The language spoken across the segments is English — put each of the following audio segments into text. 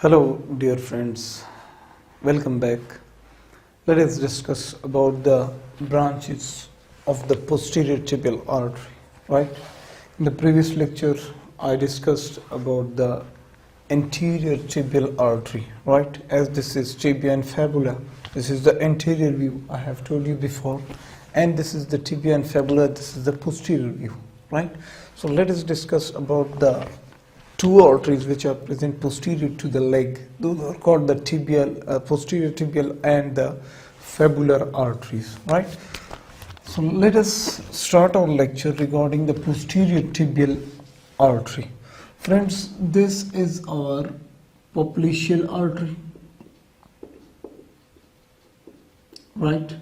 Hello dear friends, welcome back. Let us discuss about the branches of the posterior tibial artery, right? In the previous lecture I discussed about the anterior tibial artery, right? As this is tibia and fibula, this is the anterior view I have told you before, and this is the tibia and fibula, this is the posterior view, right? So let us discuss about the two arteries which are present posterior to the leg. Those are called the tibial, posterior tibial and the fibular arteries, right? So let us start our lecture regarding the posterior tibial artery. Friends, this is our popliteal artery, right?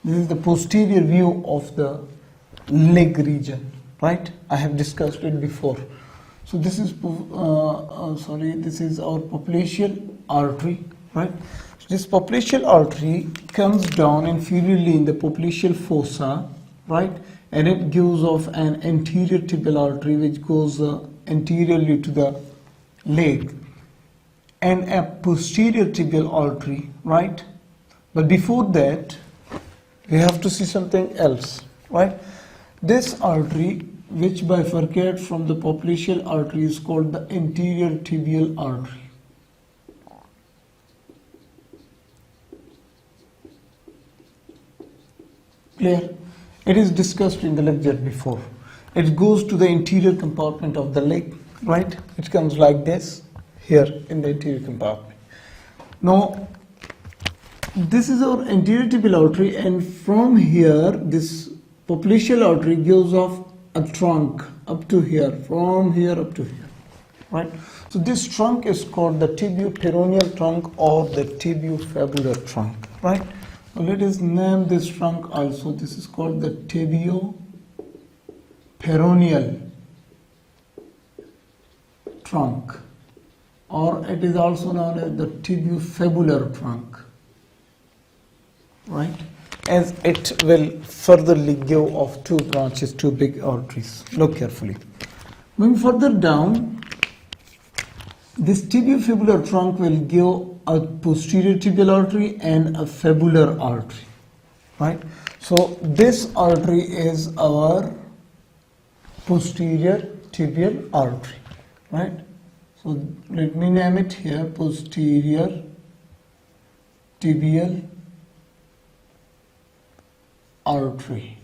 This is the posterior view of the leg region, right? I have discussed it before. So this is this is our popliteal artery, right? So this popliteal artery comes down inferiorly in the popliteal fossa, right? And it gives off an anterior tibial artery which goes anteriorly to the leg, and a posterior tibial artery, right? But before that we have to see something else, right? This artery which bifurcates from the popliteal artery is called the anterior tibial artery. Clear? It is discussed in the lecture before. It goes to the anterior compartment of the leg, right? It comes like this here in the anterior compartment. Now, this is our anterior tibial artery, and from here this popliteal artery gives off a trunk up to here, from here up to here, right? So this trunk is called the tibio-peroneal trunk or the tibio-fibular trunk, right? So let us name this trunk also. This is called the tibio-peroneal trunk, or it is also known as the tibio-fibular trunk, right? As it will furtherly give off two branches, two big arteries. Look carefully. Moving further down, this tibiofibular trunk will give a posterior tibial artery and a fibular artery, right? So this artery is our posterior tibial artery, right? So let me name it here, posterior tibial artery.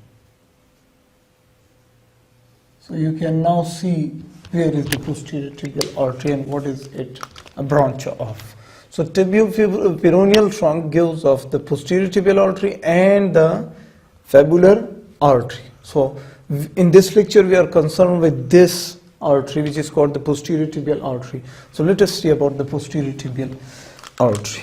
So you can now see where is the posterior tibial artery and what is it a branch of. So tibio-peroneal trunk gives off the posterior tibial artery and the fibular artery. So in this lecture we are concerned with this artery which is called the posterior tibial artery. So let us see about the posterior tibial artery.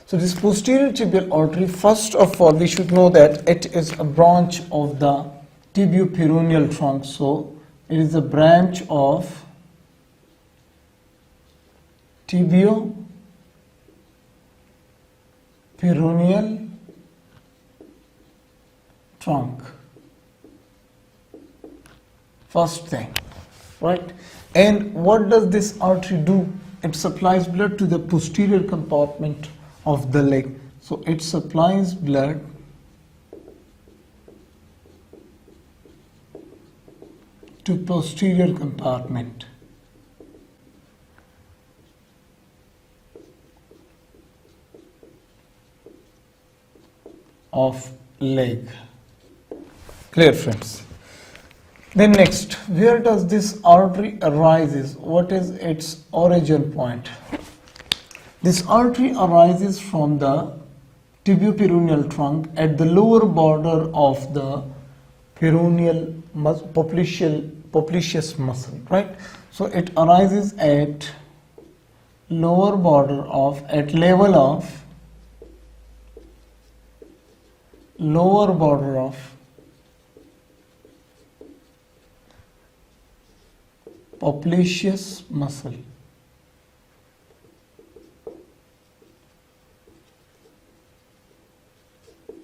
So this posterior tibial artery, first of all, we should know that it is a branch of the tibio-peroneal trunk. So it is a branch of tibio-peroneal trunk. First thing, right? And what does this artery do? It supplies blood to the posterior compartment of the leg. So it supplies blood to posterior compartment of leg. Clear, friends? Then next, where does this artery arises? What is its origin point? This artery arises from the tibio-peroneal trunk at the lower border of the peroneal popliteus muscle, right? So it arises at lower border of, at level of lower border of popliteus muscle.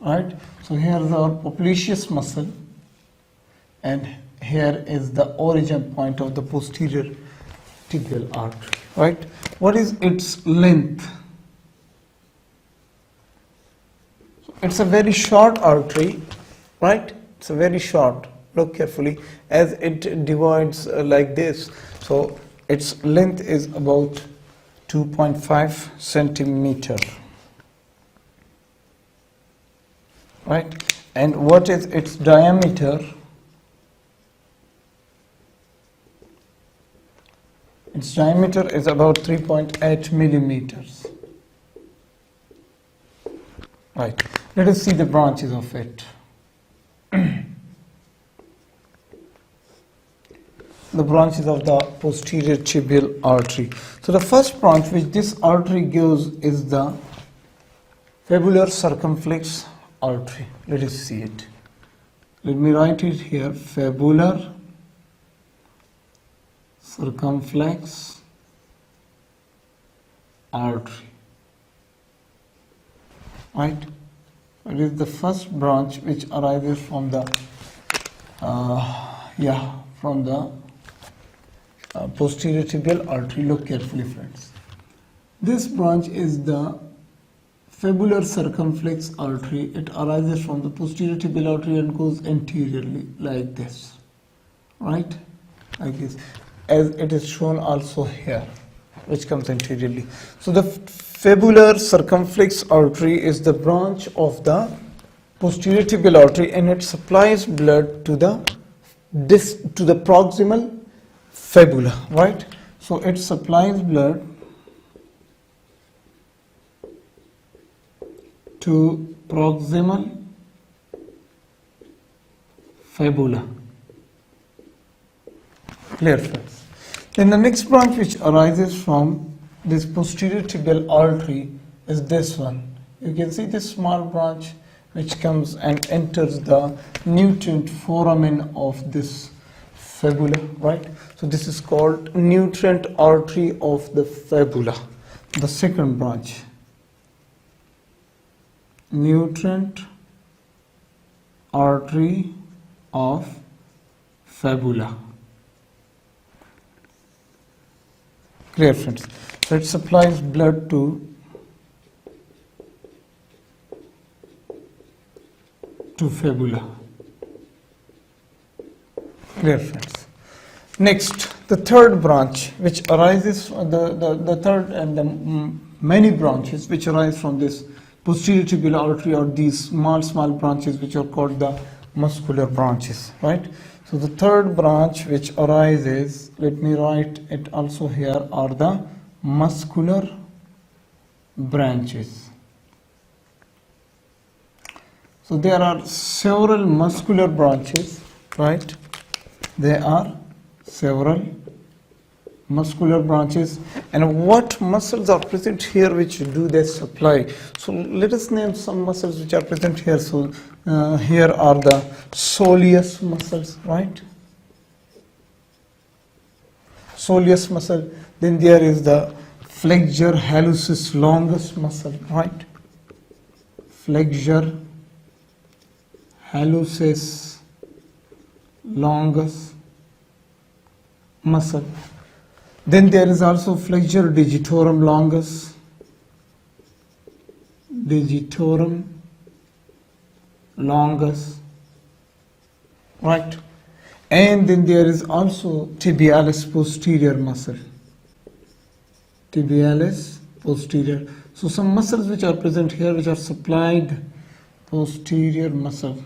Right, so here is our popliteus muscle, and here is the origin point of the posterior tibial artery, right? What is its length? It's a very short artery, right? It's a very short. Look carefully as it divides like this. So its length is about 2.5 centimeter, right? And what is its diameter? Its diameter is about 3.8 millimeters. Right. Let us see the branches of it. The branches of the posterior tibial artery. So the first branch which this artery gives is the fibular circumflex artery. Let us see it. Let me write it here. Fibular circumflex artery. Right? It is the first branch which arises from the posterior tibial artery. Look carefully, friends. This branch is the fibular circumflex artery. It arises from the posterior tibial artery and goes anteriorly like this, right? Like this, as it is shown also here, which comes anteriorly. So the fibular circumflex artery is the branch of the posterior tibial artery, and it supplies blood to the proximal fibula, right? So it supplies blood to proximal fibula. Clear, friends? Then the next branch which arises from this posterior tibial artery is this one. You can see this small branch which comes and enters the nutrient foramen of this fibula, right? So this is called nutrient artery of the fibula. The second branch, nutrient artery of fibula. Clear, friends? So it supplies blood to fibula. Clear, friends? Next, the third branch which arises, the third and the many branches which arise from this posterior tibial artery are these small branches which are called the muscular branches, right? So the third branch which arises, let me write it also here, are the muscular branches. So there are several muscular branches, right? There are several muscular branches, and what muscles are present here which do their supply? So let us name some muscles which are present here. So here are the soleus muscles, right? Soleus muscle. Then there is the flexor hallucis longus muscle, right? Flexor hallucis longus muscle. Then there is also flexor digitorum longus, right? And then there is also tibialis posterior muscle, tibialis posterior. So some muscles which are present here which are supplied posterior muscle,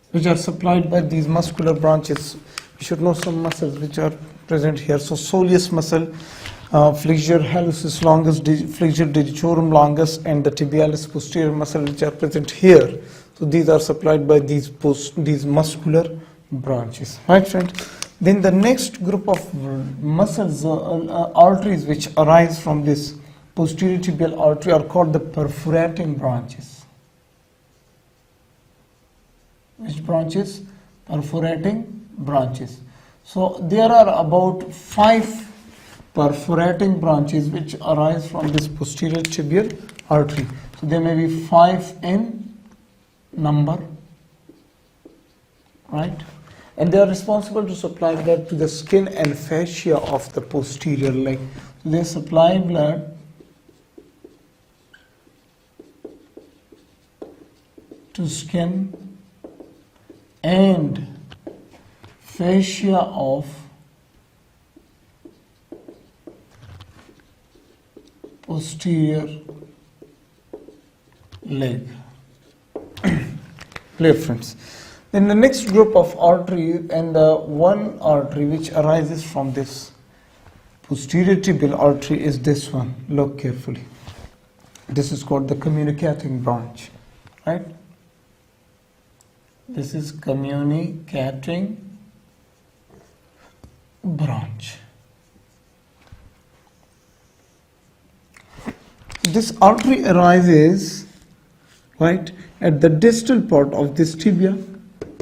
which are supplied by these muscular branches. We should know some muscles which are present here. So soleus muscle, flexor hallucis longus, flexor digitorum longus, and the tibialis posterior muscle which are present here. So these are supplied by these muscular branches, right, friends? Then the next group of muscles, arteries which arise from this posterior tibial artery are called the perforating branches. Which branches? Perforating branches. So there are about 5 perforating branches which arise from this posterior tibial artery. So there may be 5 in number, right? and they are responsible to supply blood to the skin and fascia of the posterior leg. So they supply blood to skin and fascia of posterior leg. Clear, friends? Then the next group of artery, and the one artery which arises from this posterior tibial artery is this one. Look carefully. This is called the communicating branch, right? This is communicating branch. This artery arises, right, at the distal part of this tibia,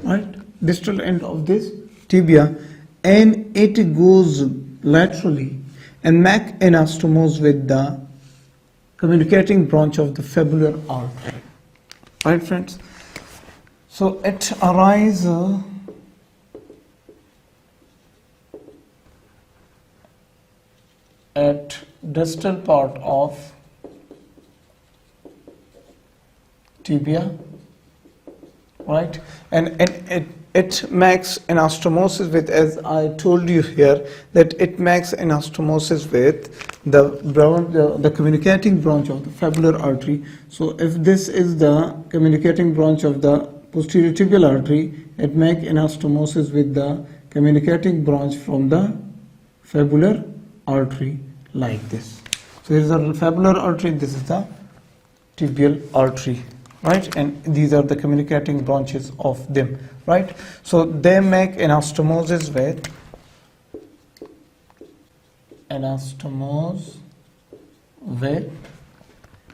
right, distal end of this tibia, and it goes laterally and make anastomose with the communicating branch of the fibular artery, right, friends? So it arises at distal part of tibia, right, and it makes anastomosis with, as I told you here, that it makes anastomosis with the communicating branch of the fibular artery. So if this is the communicating branch of the posterior tibial artery, it makes anastomosis with the communicating branch from the fibular artery like this. So here is the fibular artery, this is the tibial artery, right, and these are the communicating branches of them, right? So they make anastomosis with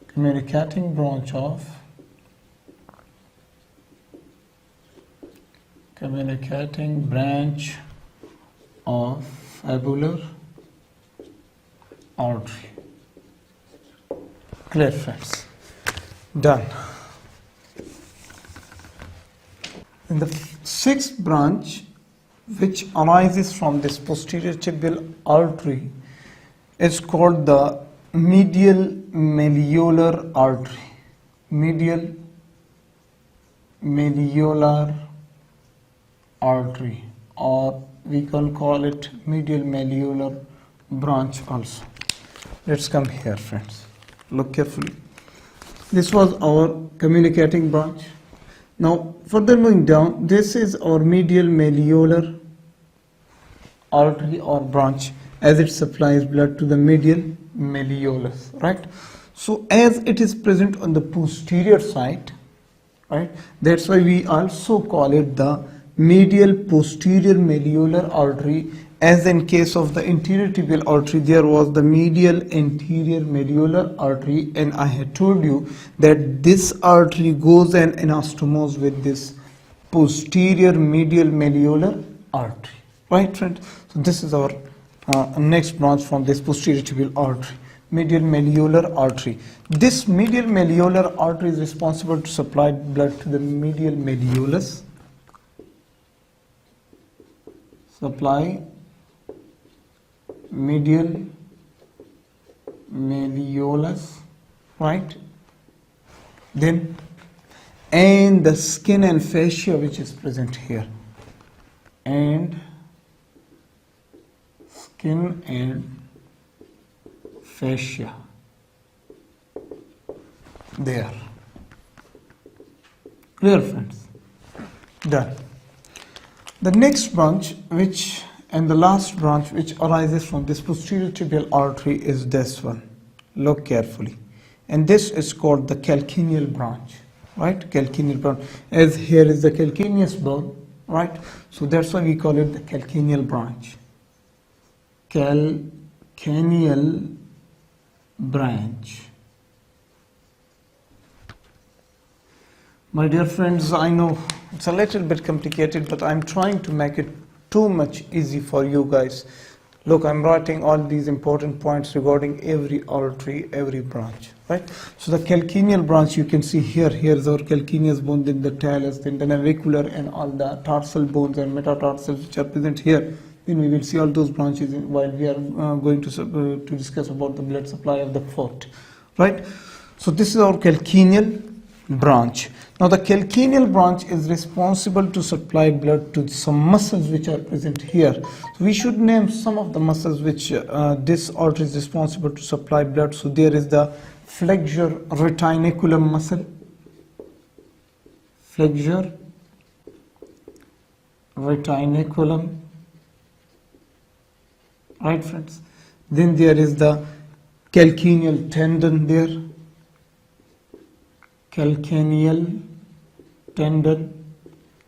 communicating branch of fibular artery. Clear, friends? Done. And the sixth branch, which arises from this posterior tibial artery, is called the medial malleolar artery. Medial malleolar artery, or we can call it medial malleolar branch also. Let's come here, friends. Look carefully. This was our communicating branch. Now further moving down, this is our medial malleolar artery or branch, as it supplies blood to the medial malleolus, right? So as it is present on the posterior side, right, that's why we also call it the medial posterior malleolar artery. As in case of the anterior tibial artery, there was the medial anterior malleolar artery, and I had told you that this artery goes and anastomose with this posterior medial malleolar artery, right, friends? So this is our next branch from this posterior tibial artery, medial malleolar artery. This medial malleolar artery is responsible to supply blood to the medial malleolus, medial malleolus, right? Then, and the skin and fascia which is present here, and skin and fascia there. Clear, friends? Done. The next branch, which and the last branch which arises from this posterior tibial artery, is this one. Look carefully. And this is called the calcaneal branch, right? Calcaneal branch. As here is the calcaneus bone, right? So that's why we call it the calcaneal branch. Calcaneal branch. My dear friends, I know it's a little bit complicated, but I'm trying to make it too much easy for you guys. Look, I'm writing all these important points regarding every artery, every branch, right? So the calcaneal branch, you can see here, here's our calcaneus bone, then the talus, then the navicular, and all the tarsal bones and metatarsals which are present here. Then we will see all those branches while we are going to discuss about the blood supply of the foot, right? So this is our calcaneal branch. Now the calcaneal branch is responsible to supply blood to some muscles which are present here. So we should name some of the muscles which this artery is responsible to supply blood. So there is the flexure retinaculum muscle, flexure retinaculum, right friends? Then there is the calcaneal tendon there, calcaneal tendon.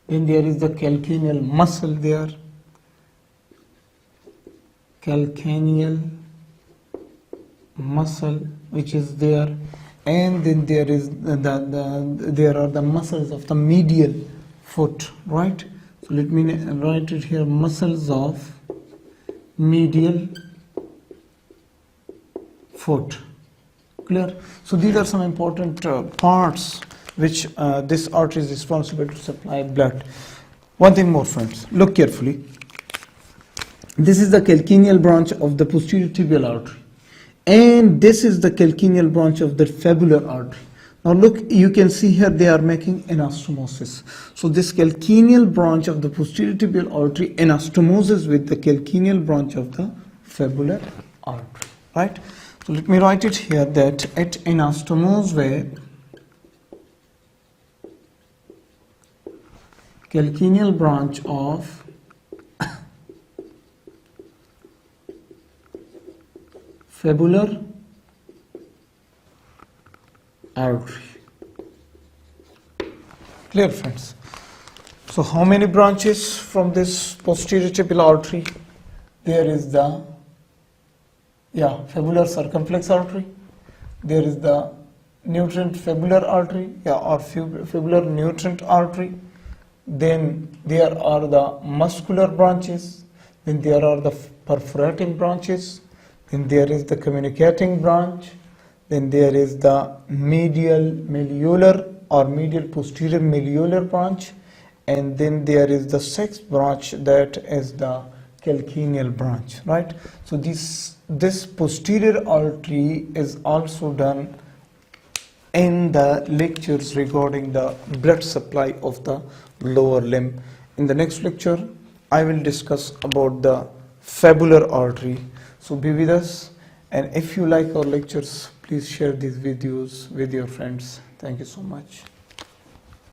Then there is the calcaneal muscle there, calcaneal muscle which is there, and then there is there are the muscles of the medial foot, right? So let me write it here, muscles of medial foot. Clear? So these are some important parts which this artery is responsible to supply blood. One thing more, friends, look carefully. This is the calcaneal branch of the posterior tibial artery, and this is the calcaneal branch of the fibular artery. Now look, you can see here they are making anastomosis. So this calcaneal branch of the posterior tibial artery anastomoses with the calcaneal branch of the fibular artery, right? So let me write it here that it anastomoses with calcaneal branch of fibular artery. Clear, friends? So how many branches from this posterior tibial artery? There is the fibular circumflex artery. There is the nutrient fibular artery, or fibular nutrient artery. Then there are the muscular branches. Then there are the perforating branches. Then there is the communicating branch. Then there is the medial malleolar or medial posterior malleolar branch. And then there is the sixth branch, that is the calcaneal branch, right? So this posterior artery is also done in the lectures regarding the blood supply of the lower limb. In the next lecture, I will discuss about the fibular artery. So be with us, and if you like our lectures, please share these videos with your friends. Thank you so much.